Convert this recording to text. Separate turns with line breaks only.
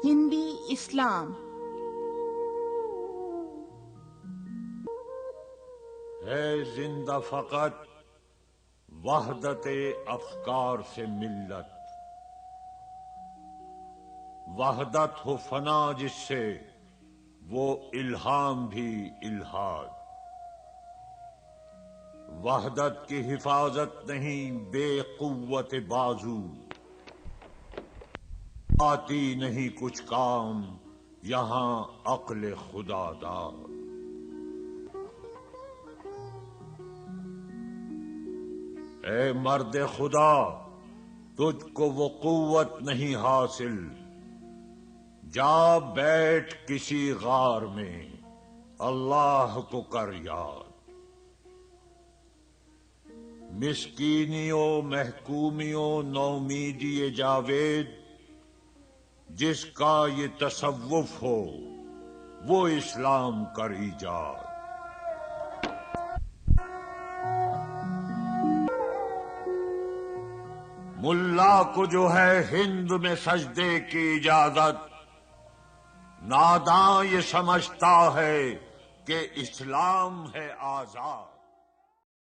ہندی اسلام
ہے زندہ فقط وحدت افکار سے ملت، وحدت ہو فنا جس سے وہ الہام بھی الحاد، وحدت کی حفاظت نہیں بے قوت بازو، آتی نہیں کچھ کام یہاں عقل خدا دار۔ اے مرد خدا تجھ کو وہ قوت نہیں حاصل، جا بیٹھ کسی غار میں اللہ کو کر یاد، مسکینیوں محکومیوں نومیدی جاوید، جس کا یہ تصوف ہو وہ اسلام کر ایجاد۔ ملا کو جو ہے ہند میں سجدے کی اجازت، ناداں یہ سمجھتا ہے کہ اسلام ہے آزاد۔